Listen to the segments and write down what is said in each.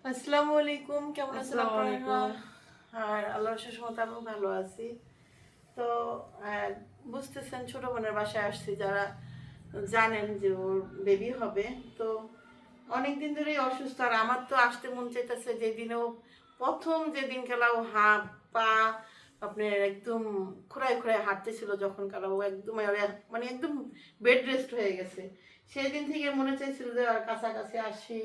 আসসালামু আলাইকুম, কেমন আছেন আসসালামু আপনারা? আলাইকুম। আর আল্লাহর শেষ মতো আমি ভালো আছি। তো বুঝতেছেন, ছোট বোনের বাসায় আসছি, যারা জানেন যে ওর বেবি হবে। তো অনেকদিন ধরেই অসুস্থ, আর আমার তো আসতে মন চাইতেছে যেদিন ও প্রথম, যেদিন খেলা ও হাত পা আপনার একদম খোঁড়ায় খোঁড়ায় হাঁটতেছিল, যখন কালা ও একদম মানে একদম বেড রেস্ট হয়ে গেছে, সেই দিন থেকে মনে চাইছিল যে আর কাছাকাছি আসি,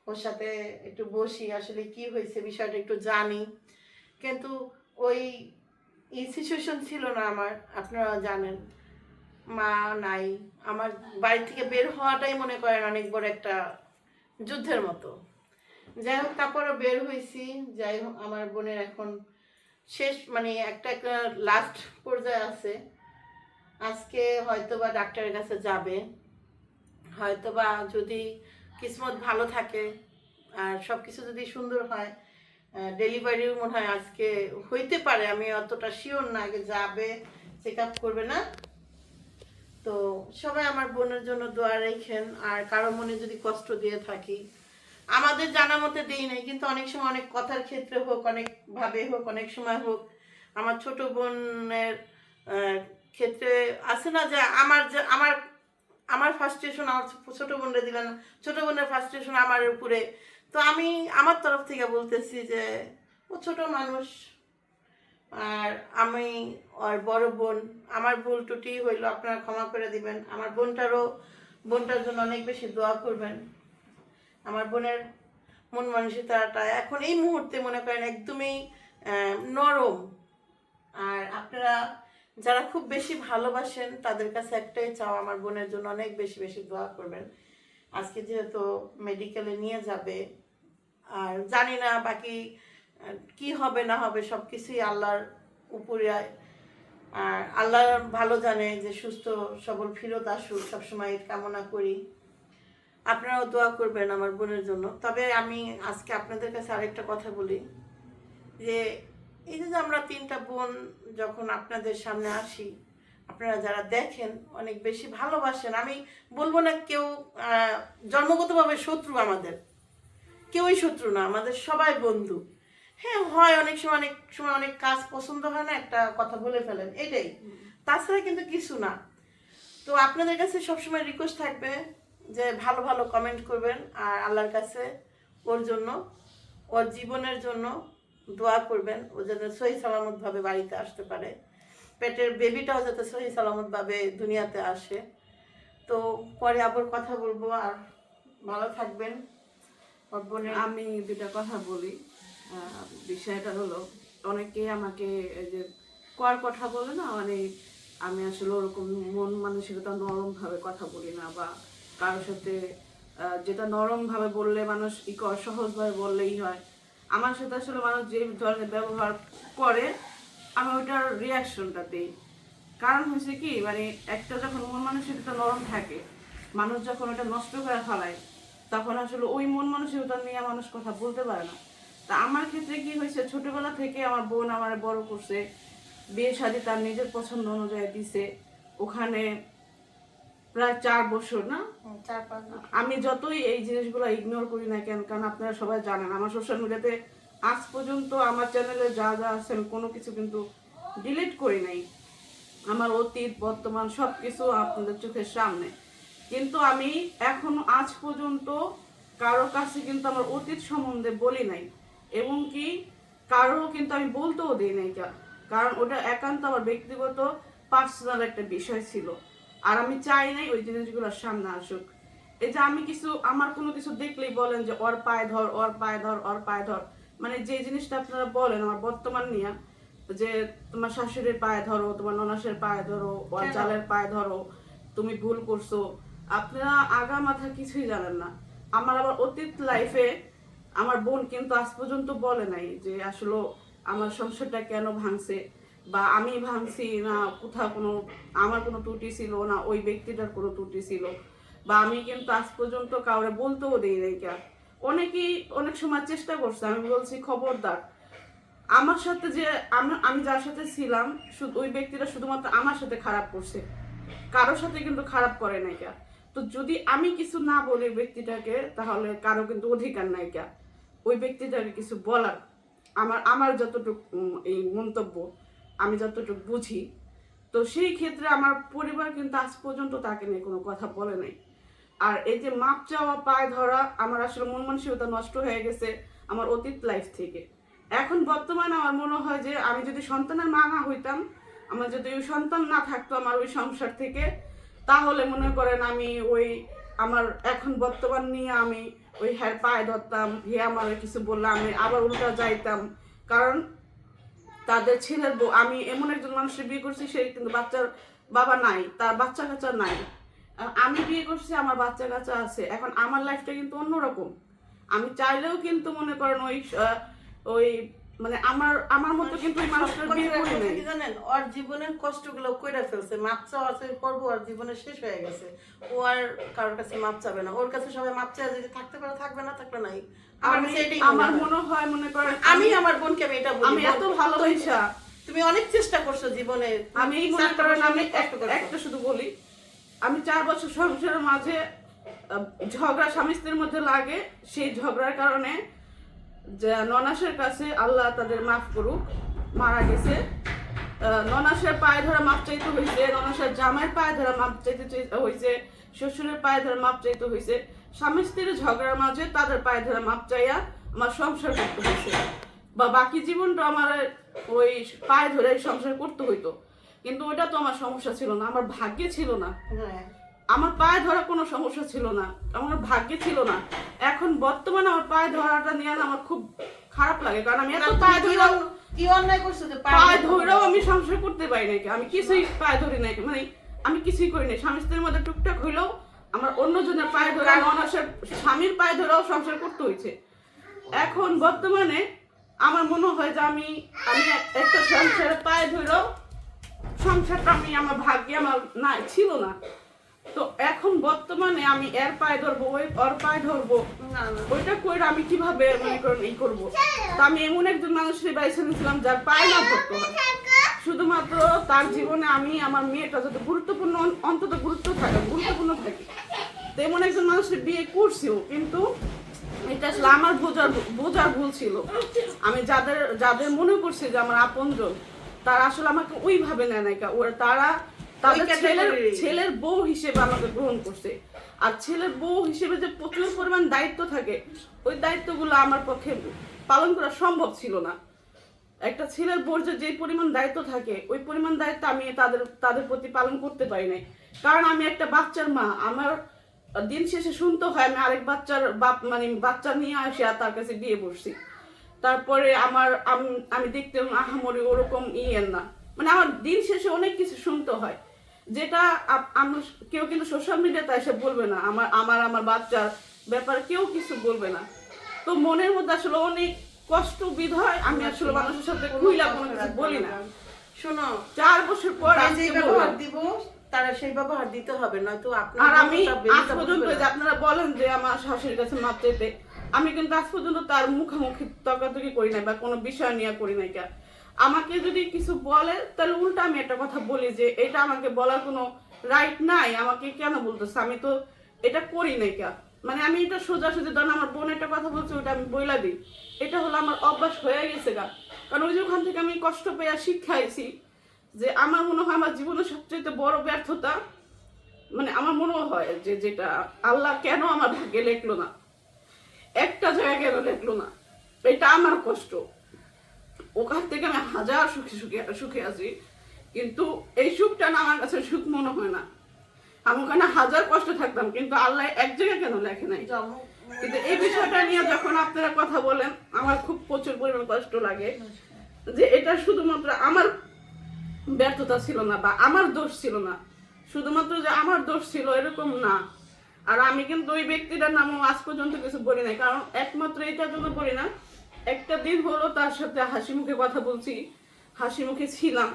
ওর সাথে একটু বসি, আসলে কি হয়েছে বিষয়টা একটু জানি। কিন্তু ওই সিচুয়েশন ছিল না আমার, আপনারা জানেন, মা নাই। আমার বাড়ি থেকে বের হওয়াটাই মনে করেন অনেক বড় একটা যুদ্ধের মতো। যাই হোক, তারপরে বের হয়েছি। যাই হোক, আমার বোনের এখন শেষ, মানে একটা একটা লাস্ট পর্যায়ে আছে। আজকে হয়তোবা ডাক্তারের কাছে যাবে, হয়তোবা যদি কিসমত ভালো থাকে আর সব কিছু যদি সুন্দর হয়, ডেলিভারিও মনে হয় আজকে হইতে পারে। আমি অতটা শিওর না, আগে যাবে, চেক আপ করবে না। তো সবাই আমার বোনের জন্য দোয়া রেখেন। আর কারো মনে যদি কষ্ট দিয়ে থাকি, আমাদের জানা মতে দেই নাই, কিন্তু অনেক সময় অনেক কথার ক্ষেত্রে হোক, অনেক ভাবে হোক, অনেক সময় হোক, আমার ছোট বোনের ক্ষেত্রে আছে না যে আমার আমার ফার্স্টেশন আমার ছোট বোনরে দিলেন না, ছোট বোনের ফার্স্টেশন আমার উপরে। তো আমি আমার তরফ থেকে বলতেছি যে ও ছোট মানুষ, আর আমি আর বড় বোন, আমার ভুল ত্রুটি হইলো, আপনারা ক্ষমা করে দিবেন। আমার বোনটার জন্য অনেক বেশি দোয়া করবেন। আমার বোনের মন মানসিকতাটা এখন এই মুহূর্তে মনে করেন একদমই নরম। আর আপনারা যারা খুব বেশি ভালোবাসেন, তাদের কাছে একটাই চাও, আমার বোনের জন্য অনেক বেশি বেশি দোয়া করবেন। আজকে যেহেতু মেডিকেলে নিয়ে যাবে, আর জানি না বাকি কি হবে না হবে, সব কিছুই আল্লাহর উপরে। আর আল্লাহ ভালো জানে যে সুস্থ সবল ফিরত আসুক, সবসময় কামনা করি। আপনারাও দোয়া করবেন আমার বোনের জন্য। তবে আমি আজকে আপনাদের কাছে আরেকটা কথা বলি, যে এই যে আমরা তিনটা বোন যখন আপনাদের সামনে আসি, আপনারা যারা দেখেন অনেক বেশি ভালোবাসেন। আমি বলবো না কেউ জন্মগতভাবে শত্রু, আমাদের কেউই শত্রু না, আমাদের সবাই বন্ধু। হ্যাঁ, হয় অনেক সময় অনেক কাজ পছন্দ হয় না, একটা কথা বলে ফেলেন, এটাই। তাছাড়া কিন্তু কিছু না। তো আপনাদের কাছে সবসময় রিকোয়েস্ট থাকবে যে ভালো ভালো কমেন্ট করবেন, আর আল্লাহর কাছে ওর জন্য, ওর জীবনের জন্য দোয়া করবেন। ও যাতে সহি সালামতভাবে বাড়িতে আসতে পারে, পেটের বেবিটাও যাতে সহি সালামতভাবে দুনিয়াতে আসে। তো পরে আবার কথা বলবো, আর ভালো থাকবেন। ওর বোনের আমি দুটা কথা বলি। বিষয়টা হলো, অনেকেই আমাকে এই যে কর কথা বলে না, মানে আমি আসলে ওরকম মন মানসিকতা নরম ভাবে কথা বলি না, বা কারোর সাথে যেটা নরম ভাবে বললে মানুষ সহজ ভাবে বললেই হয়। আমার সাথে আসলে মানুষ যে ধরনের ব্যবহার করে, আমি ওইটার রিয়াকশনটা দিই। কারণ হচ্ছে কি, মানে একটা যখন মন মানসিকতা নরম থাকে, মানুষ যখন ওটা নষ্ট করে ফেলায়, তখন আসলে ওই মন মানসিকতা নিয়ে মানুষ কথা বলতে পারে না। তা আমার ক্ষেত্রে কি হয়েছে, ছোটবেলা থেকে আমার বোন আমার বড় করছে, বিয়ে শাদী তার নিজের পছন্দ অনুযায়ী দিছে। ওখানে প্রায় 4 বছর না, 4-5 বছর। আমি যতই এই জিনিসগুলো ইগনোর করি না কেন, কারণ আপনারা সবাই জানেন আমার সোশ্যাল মিডিয়াতে আজ পর্যন্ত আমার চ্যানেলে যা যা আছে আমি কোনো কিছু কিন্তু ডিলিট করি নাই। আমার অতীত বর্তমান সব কিছু আপনাদের চোখের সামনে। কিন্তু আমি এখনো আজ পর্যন্ত কারোর কাছে কিন্তু আমার অতীত সম্বন্ধে বলি নাই, এবং কি কারো কিন্তু আমি বলতেও দিই নাই। কারণ ওটা একান্ত আমার ব্যক্তিগত পার্সোনাল একটা বিষয় ছিল, আর আমি চাই নাই ওই জিনিসগুলোর সামনে আসুক। এই যে আমি কিছু আমার কোনো কিছু দেখলেই বলেন যে ওর পায়ে ধর, ওর পায়ে ধর, ওর পায়ে ধর, মানে যে জিনিসটা আপনারা বলেন আমার বর্তমান নিয়ে, যে তোমার শাশুড়ির পায়ে ধরো, তোমার ননাসের পায়ে ধরো, ওর জালের পায়ে ধরো, তুমি ভুল করছো, আপনারা আগা মাথা কিছুই জানেন না। আমার আবার অতীত লাইফে আমার বোন কিন্তু আজ পর্যন্ত বলে নাই যে আসলে আমার সংসারটা কেন ভাঙছে, বা আমি ভাঙছি না, কোথাও কোনো আমার কোনো ত্রুটি ছিল না, ওই ব্যক্তিটার কোনো ত্রুটি ছিল, বা আমি কিন্তু আজ পর্যন্ত কাউরে বলতেও দেই নাই। অনেকেই অনেক সময় চেষ্টা করছে, আমি বলছি খবরদার, আমার সাথে যে আমি যার সাথে ছিলাম, ওই ব্যক্তিটা শুধুমাত্র আমার সাথে খারাপ করছে, কারোর সাথে কিন্তু খারাপ করে নাই। তো যদি আমি কিছু না বলি ব্যক্তিটাকে, তাহলে কারো কিন্তু অধিকার নাই। ওই ব্যক্তিটাকে কিছু বলার। আমার যতটুকু এই মন্তব্য আমি যতটুকু বুঝি, তো সেই ক্ষেত্রে আমার পরিবার কিন্তু আজ পর্যন্ত তাকে নিয়ে কোনো কথা বলে নাই। আর এই যে মাপ চাওয়া, পায়ে ধরা, আমার আসলে মন মানসিকতা নষ্ট হয়ে গেছে আমার অতীত লাইফ থেকে। এখন বর্তমানে আমার মনে হয় যে আমি যদি সন্তানের মা না হইতাম, আমার যদি ওই সন্তান না থাকতো আমার ওই সংসার থেকে, তাহলে মনে করেন আমি ওই আমার এখন বর্তমান নিয়ে আমি ওই হ্যাঁ পায়ে ধরতাম, হে আমার কিছু বললে আমি আবার উল্টা যাইতাম। কারণ তাদের ছেলের বউ, আমি এমন একজন মানুষের বিয়ে করছি সে কিন্তু বাচ্চার বাবা নাই, তার বাচ্চা কাচ্চা নাই। আমি বিয়ে করছি, আমার বাচ্চা কাচ্চা আছে। এখন আমার লাইফটা কিন্তু অন্যরকম। আমি চাইলেও কিন্তু মনে করেন ওই ওই মানে আমার মতো কিন্তু ওই মানুষটার বিয়ে করি নাই। কি জানেন, ওর জীবনের কষ্টগুলো কইরা ফেলছে, মাপ চাওয়া পর্ব ওর জীবনে শেষ হয়ে গেছে। ও আর কারোর কাছে মাপ চাবে না, ওর কাছে সবাই মাপ চায়, যদি থাকতে পারে থাকবে, না থাকলে নাই। আমার মনে হয় মনে করেন আমি আমার বোনকে আমি এটা বলি, আমি এত ভালোবাসা, তুমি অনেক চেষ্টা করছো জীবনে। আমি মনে করেন আমি একটা শুধু বলি, আমি 4 বছর সংসারের মাঝে ঝগড়া স্বামী স্ত্রীর মধ্যে লাগে, সেই ঝগড়ার কারণে যে ননাসের কাছে আল্লাহ তাদের মাফ করুক, মারা গেছে। ননাসের পায়ে ধরা মাপ চাইতে হয়েছে, ননাসের জামাইয়ের পায়ে ধরা মাপ চাইতে হয়েছে, শ্বশুরের পায়ে ধরা মাপ চাইতে হয়েছে। স্বামী স্ত্রীর ঝগড়ার মাঝে তাদের পায়ে ধরা মাপ চাইয়া আমার সংসার করতে হয়েছে, বা বাকি জীবনটা আমার ওই পায়ে ধরে সংসার করতে হইতো। কিন্তু ওইটা তো আমার সমস্যা ছিল না, আমার ভাগ্যে ছিল না। আমার পায়ে ধরা কোনো সমস্যা ছিল না, আমার ভাগ্যে ছিল না। এখন বর্তমানে আমার পায়ে ধরাটা নিয়ে আমার খুব খারাপ লাগে, কারণ আমি এত পায়ে ধরেও কি অন্যায় করছো যে পায়ে ধরেও আমি সংসার করতে পারি নাকি, আমি কিছুই পায়ে ধরি নাই, মানে আমি কিছুই করি নাই। স্বামী স্ত্রীর মধ্যে টুকটাক হইলেও আমার অন্যজনের পায়ে ধরে, অনাসের স্বামীর পায়ে ধরেও সংসার করতে হয়েছে। এখন বর্তমানে আমার মনে হয় যে আমি একটা সংসারের পায়ে ধরেও সংসারটা আমি আমার ভাগ্যে আমার না ছিল না। তো এখন বর্তমানে আমি এর পায়ে ধরবো, ওর পায়ে ধরবো, ওইটা করে আমি কিভাবে মনে করেন এই করবো। তো আমি এমন একজন মানুষের বাইসে নিয়েছিলাম যার পায়ে না ধরতে হয়, শুধুমাত্র তার জীবনে আমি আমার মেয়েটা যাতে গুরুত্বপূর্ণ, অন্তত গুরুত্বপূর্ণ থাকে। তো এমন একজন মানুষের বিয়ে করছিও, কিন্তু এটা আসলে আমার বোঝার ভুল ছিল। আমি যাদের মনে করছি যে আমার আপনজন, তারা আসলে আমাকে ওইভাবে নেয় নাই, তারা তাদের ছেলের বউ হিসেবে আমাকে গ্রহণ করছে। আর ছেলের বউ হিসেবে যে প্রচুর পরিমাণ দায়িত্ব থাকে, ওই দায়িত্বগুলো আমার পক্ষে পালন করা সম্ভব ছিল না। একটা ছেলের বউর যে পরিমাণ দায়িত্ব থাকে, ওই পরিমাণ দায়িত্ব আমি তাদের প্রতি পালন করতে পারি নাই। কারণ আমি একটা বাচ্চার মা, আমার দিন শেষে শুনতে হয় আমি আরেক বাচ্চার বাপ, মানে বাচ্চা নিয়ে আসি আর তার কাছে বিয়ে বসছি। তারপরে আমি দেখতে আহামরি ওরকম না, মানে আমার দিন শেষে অনেক কিছু শুনতে হয়, যেটা কেউ কিন্তু সোশ্যাল মিডিয়াতে এসে বলবে না। আমার বাচ্চার ব্যাপারে কেউ কিছু বলবে না। তো মনের মধ্যে আসলে অনেক কষ্ট বিধায় আমি আসলে মানুষের সাথে খুইলা কোনো কিছু বলি না। শোনো, 4 বছর পর যে ব্যবহার দিব তারা সেই ব্যবহার দিতে হবে, নয়তো আর আমি আজ পর্যন্ত আপনারা বলেন যে আমার শাশুড়ির কাছে মাপ চাইতে, আমি কিন্তু আজ পর্যন্ত তার মুখোমুখি তর্কাতর্কি করি নাই বা কোনো বিষয় নিয়ে করি নাই। আমাকে যদি কিছু বলে তাহলে উল্টা আমি একটা কথা বলি যে এটা আমাকে বলার কোনো রাইট নাই, আমাকে কেন বলতেছে, আমি তো এটা করি নাই। মানে আমি এটা সোজাসুজি ধরেন আমার বোন একটা কথা বলছে, ওটা আমি বইলা দিই, এটা হলো আমার অভ্যাস হয়ে গেছে। কারণ ওই যে ওখান থেকে আমি কষ্ট পেয়ে শিক্ষাইছি যে আমার মনে হয় আমার জীবনের সবচেয়ে বড় ব্যর্থতা, মানে আমার মনে হয় যে যেটা আল্লাহ কেন আমার ভাগ্যে লেখলো না, একটা জায়গায় কেন লেখলো না, এটা আমার কষ্ট। ওখান থেকে আমি হাজার সুখে আছি, কিন্তু এই সুখটা না আমার কাছে সুখ মনে হয় না। আমি ওখানে হাজার কষ্ট থাকতাম, কিন্তু আল্লাহ এক জায়গায় কেন লেখে নাই। কিন্তু এই বিষয়টা নিয়ে যখন আপনারা কথা বলেন আমার খুব প্রচুর পরিমাণ কষ্ট লাগে যে এটা শুধুমাত্র আমার ব্যর্থতা ছিল না বা আমার দোষ ছিল না, শুধুমাত্র যে আমার দোষ ছিল এরকম না। আর আমি কিন্তু ওই ব্যক্তিটার নামও আজ পর্যন্ত কিছু বলি নাই, কারণ একমাত্র এটার জন্য বলি না, একটা দিন হলো তার সাথে হাসি মুখে কথা বলছি, হাসি মুখে ছিলাম।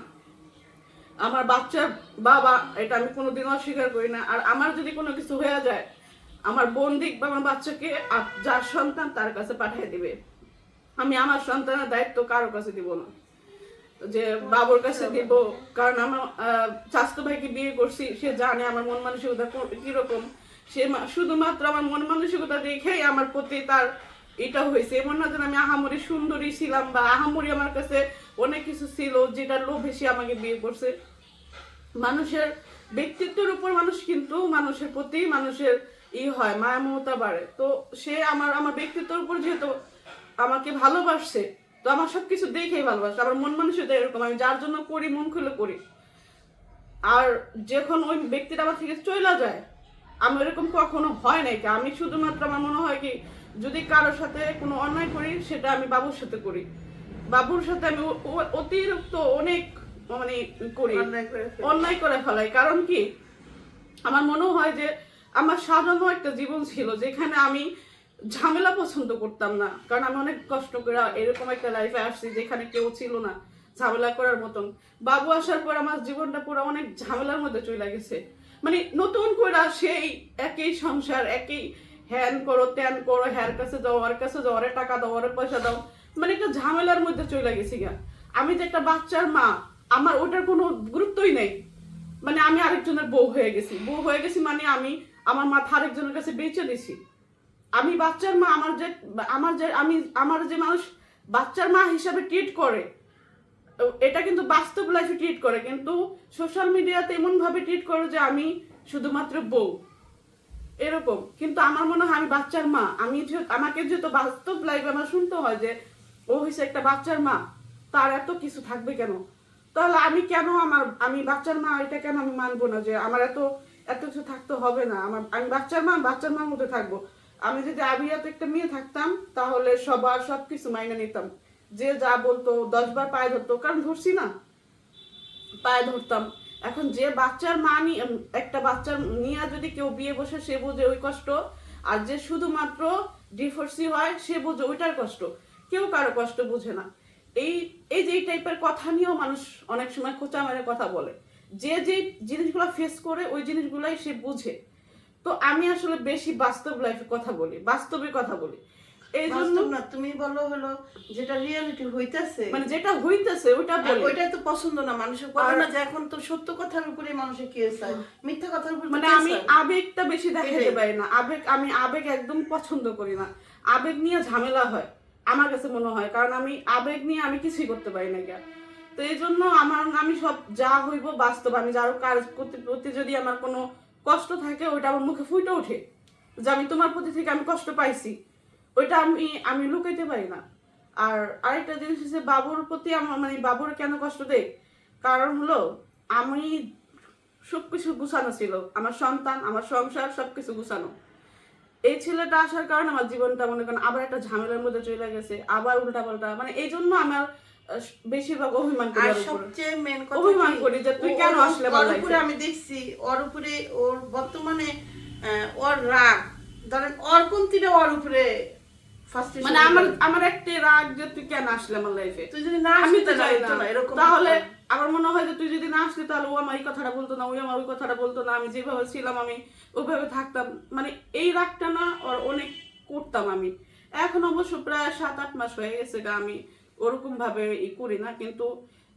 আমার বাচ্চার বাবা, এটা আমি কোনোদিন অস্বীকার করি না। আর আমার যদি কোনো কিছু হয়ে যায়, আমার বোন দিক বা আমার বাচ্চাকে যার সন্তান তার কাছে পাঠিয়ে দিবে। আমি আমার সন্তানের দায়িত্ব কারো কাছে দিব না, যে বাবুর কাছে দিব। কারণ আমার চাচাতো ভাইকে বিয়ে করছি, সে জানে আমার মন মানসিকতা কিরকম। সে শুধুমাত্র আমার মন মানসিকতা দেখেই আমার প্রতি তার এটা হয়েছে, এমন না যেন আমি আহামরি সুন্দরী ছিলাম বা আহামরি আমার কাছে অনেক কিছু ছিল যেটা লোভে সে আমাকে বিয়ে করছে। মানুষের ব্যক্তিত্বের উপর মানুষ কিন্তু মানুষের প্রতি মানুষের হয় মায়া মমতা বাড়ে। তো সে আমার ব্যক্তিত্বের উপর যেহেতু আমাকে ভালোবাসছে, তো আমার সবকিছু দেখেই ভালোবাসে। আমার মন মানসিকতা এরকম, আমি যার জন্য করি মন খুলে করি। আর যখন ওই ব্যক্তিটা আমার থেকে চলে যায়, আমার এরকম কখনো হয় নাই। আমি শুধুমাত্র আমার মনে হয় কি, যদি কারোর সাথে কোনো অন্যায় করি সেটা আমি বাবুর সাথে করি। বাবুর সাথে আমি অতিরিক্ত অনেক মানে করি, অন্যায় করে ফেলাই। কারণ কি, আমার মনে হয় যে আমার সাজানো একটা জীবন ছিল যেখানে আমি ঝামেলা পছন্দ করতাম না। কারণ আমি অনেক কষ্ট করে এরকম একটা লাইফে আসছি যেখানে কেউ ছিল না ঝামেলা করার মতন। বাবু আসার পর আমার জীবনটা পুরো অনেক ঝামেলার মধ্যে চলে গেছে। মানে নতুন করে সেই একই সংসার, একই হ্যান করো ত্যান করো, হ্যার কাছে যাও, ওর কাছে যাও, ওরে টাকা দাও, ওরে পয়সা দাও, মানে একটা ঝামেলার মধ্যে চলে গেছি গা। আমি যে একটা বাচ্চার মা, আমার ওটার কোনো গুরুত্বই নেই। মানে আমি আরেকজনের বউ হয়ে গেছি মানে আমি আমার মাথা আরেকজনের কাছে বেঁচে দিছি। আমি বাচ্চার মা, আমার যে মানুষ বাচ্চার মা হিসাবে ট্রিট করে, এটা কিন্তু বাস্তব লাইফে ট্রিট করে, কিন্তু সোশ্যাল মিডিয়াতে এমন ভাবে ট্রিট করে যে আমি শুধুমাত্র বউ এরকম। কিন্তু আমার মনে হয় আমি বাচ্চার মা। আমাকে যেহেতু বাস্তব লাইফে আমার শুনতে হয় যে ও হয়েছে একটা বাচ্চার মা, তার এত কিছু থাকবে কেন? তাহলে আমি বাচ্চার মা, এটা কেন আমি মানবো না যে আমার এত কিছু থাকতে হবে না? আমি বাচ্চার মার মধ্যে থাকবো। আমি যদি আবিয়াতে একটা মেয়ে থাকতাম তাহলে সবকিছু মাইনে নিতাম। যে যা বলতো 10 বার পায়ে ধরতো, কারণ ধরছি না, পায়ে ধরতাম। এখন যে বাচ্চার মা একটা বাচ্চার নিয়ে যদি কেউ বিয়ে বসে, সে বোঝে ওই কষ্ট। আর যে শুধুমাত্র ডিভোর্সি হয় সে বোঝে ওইটার কষ্ট। কেউ কারো কষ্ট বুঝে না। এই যে এই টাইপের কথা নিয়েও মানুষ অনেক সময় খোঁচা মেরে কথা বলে। যে জিনিসগুলো ফেস করে ওই জিনিসগুলাই সে বুঝে। তো আমি আসলে বেশি বাস্তব লাইফে কথা বলি, বাস্তবে কথা বলি। এই জন্য না, তুমি বলো হলো যেটা রিয়েলিটি হইতাছে, মানে যেটা হইতাছে ওইটা বলি। ওইটাই তো পছন্দ না মানুষের, বলে না যে এখন তো সত্য কথার উপরে মানুষের কেস হয়, মিথ্যা কথার উপরে মানে আমি আবেগটা বেশি দেখাতে পারি না। আমি আবেগ একদম পছন্দ করি না। আবেগ নিয়ে ঝামেলা হয় আমার কাছে মনে হয়, কারণ আমি আবেগ নিয়ে আমি কিছুই করতে পারি না। তো এই জন্য আমি সব যা হইব বাস্তব। আমি যার কাজ প্রতি যদি আমার কোনো কষ্ট থাকে, ওইটা আমার মুখে ফুটে ওঠে যে আমি তোমার প্রতি থেকে আমি কষ্ট পাইছি, ওইটা আমি লুকাইতে পারি না। আর আরেকটা জিনিস হচ্ছে বাবুর প্রতি আমার, মানে বাবুর কেন কষ্ট দেয়, কারণ হলো আমি সবকিছু গুছানো ছিল, আমার সন্তান, আমার সংসার সবকিছু গুছানো। এই ছেলেটা আসার কারণে আমার জীবনটা মনে করেন আবার একটা ঝামেলার মধ্যে চলে গেছে, আবার উল্টা পাল্টা। মানে এই জন্য আমার বেশিরভাগ অভিমান করি। আর সবচেয়ে মেন কথা অভিমান করি যে তুই কেন আসলে আমার লাইফে। আমি দেখছি ওর উপরে, ওর বর্তমানে ওর রাগ, ধরেন ওর কমতিটা ওর উপরে মানে আমার একটা রাগ যে তুই কেন আসলে আমার লাইফে। তুই যদি না আমি তো যাই জানি না এরকম, তাহলে আমার মনে হয় যে তুই যদি না আসলি তাহলে ও আমার এই কথাটা বলতো না, ওই আমার ওই কথাটা বলতো না, আমি যেভাবে ছিলাম আমি ওইভাবে থাকতাম। মানে এই রাগটা না ওর অনেক করতাম আমি। এখন অবশ্য প্রায় 7-8 মাস হয়ে গেছে আমি ওরকম ভাবে করি না। কিন্তু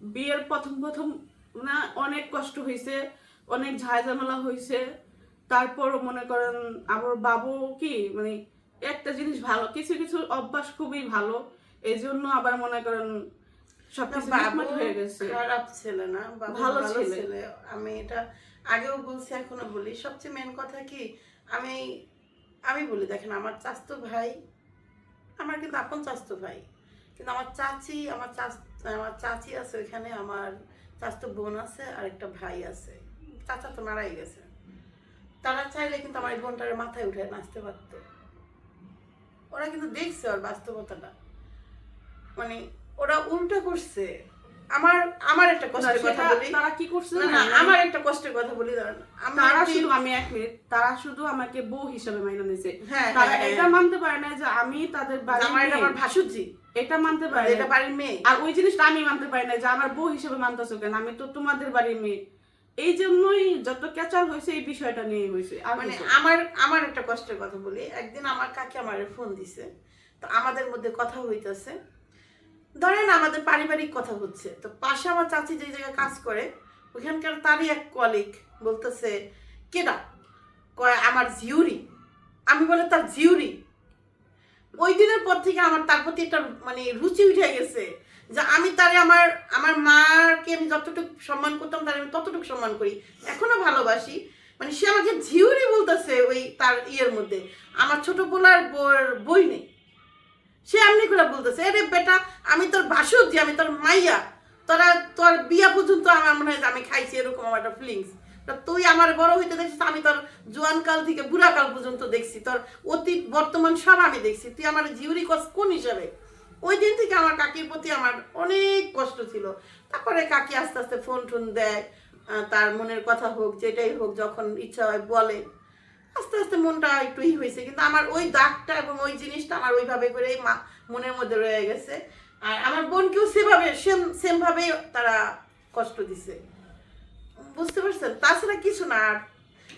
বিয়ের প্রথম না অনেক কষ্ট হয়েছে, অনেক ঝামেলা হয়েছে। তারপর মনে করেন আমার বাবু কি, মানে একটা জিনিস ভালো, কিছু কিছু অভ্যাস খুবই ভালো, এই জন্য আবার মনে করেন সবকিছু মিটমাট হয়ে গেছে। খারাপ ছেলে না, ভালো ছেলে। আমি এটা আগেও বলছি, এখনো বলি। সবচেয়ে মেন কথা কি, আমি বলি, দেখেন আমার চাচতো ভাই, আমার কিন্তু আপন চাচতো ভাই, কিন্তু আমার চাচি আছে ওইখানে, আমার চাচতো বোন আছে, আর একটা ভাই আছে, চাচা তো মারাই গেছে। তারা চাইলে কিন্তু আমার এই বোনটার মাথায় উঠে নাচতে পারতো। ওরা কিন্তু দেখছে ওর বাস্তবতাটা, মানে ওরা উল্টো করছে। আমার একটা কষ্টের কথা বলি, তারা কি করছে না আমার একটা কষ্টের কথা বলি, ধরেন আমি 1 মিনিট, তারা শুধু আমাকে বউ হিসেবে মাইনা নিছে। হ্যাঁ, তারা এটা মানতে পারে না যে আমি তাদের বাড়ির মেয়ে, আমার ভাসুজি, এটা মানতে পারে এটা বাড়ির মেয়ে। আর ওই জিনিসটা আমি মানতে পারি না যে আমার বউ হিসেবে মানতেছো কেন, আমি তো তোমাদের বাড়ির মেয়ে। এই জন্যই যত ক্যাচাল হয়েছে এই বিষয়টা নিয়ে হয়েছে। মানে আমার একটা কষ্টের কথা বলি। একদিন আমার কাকি আমার ফোন দিছে, তো আমাদের মধ্যে কথা হইতেছে, ধরেন আমাদের পারিবারিক কথা হচ্ছে, তো পাশে আমার চাচি যে জায়গায় কাজ করে ওইখানকার তারই এক কলিগ বলতেছে, কেডা? কয় আমার জিউরি। আমি বলে তার জিউরি? ওই দিনের পর থেকে আমার তার প্রতি একটা মানে রুচি উঠে গেছে, যে আমি তারে আমার আমার মাকে আমি যতটুকু সম্মান করতাম তার আমি ততটুকু সম্মান করি, এখনো ভালোবাসি। মানে সে আমাকে ঝিউরি বলতেছে ওই তার ইয়ের মধ্যে, আমার ছোট পোলার বই নেই, সে এমনি করে বলতেছে, আরে বেটা আমি তোর ভাসুজি, আমি তোর মাইয়া, তোরা তোর বিয়া পর্যন্ত আমার মনে হয় যে আমি খাইছি, এরকম আমার একটা ফিলিংস। তুই আমার বড় হইতে দেখছিস, আমি তোর জোয়ান কাল থেকে বুড়া কাল পর্যন্ত দেখছি, তোর অতীত বর্তমান সব আমি দেখছি, তুই আমার জিউরি কস কোন হিসাবে? ওই দিন থেকে আমার কাকির প্রতি আমার অনেক কষ্ট ছিল। তারপরে কাকি আস্তে আস্তে ফোন টোন দেয়, তার মনের কথা হোক যেটাই হোক যখন ইচ্ছা হয় বলে, আস্তে আস্তে মনটা একটু হয়েছে। কিন্তু আমার ওই দাগটা এবং ওই জিনিসটা আমার ওইভাবে করেই মনের মধ্যে রয়ে গেছে। আর আমার বোনকেও সেভাবে সেম ভাবেই তারা কষ্ট দিছে, বুঝতে পারছেন? তাছাড়া কিছু না। আর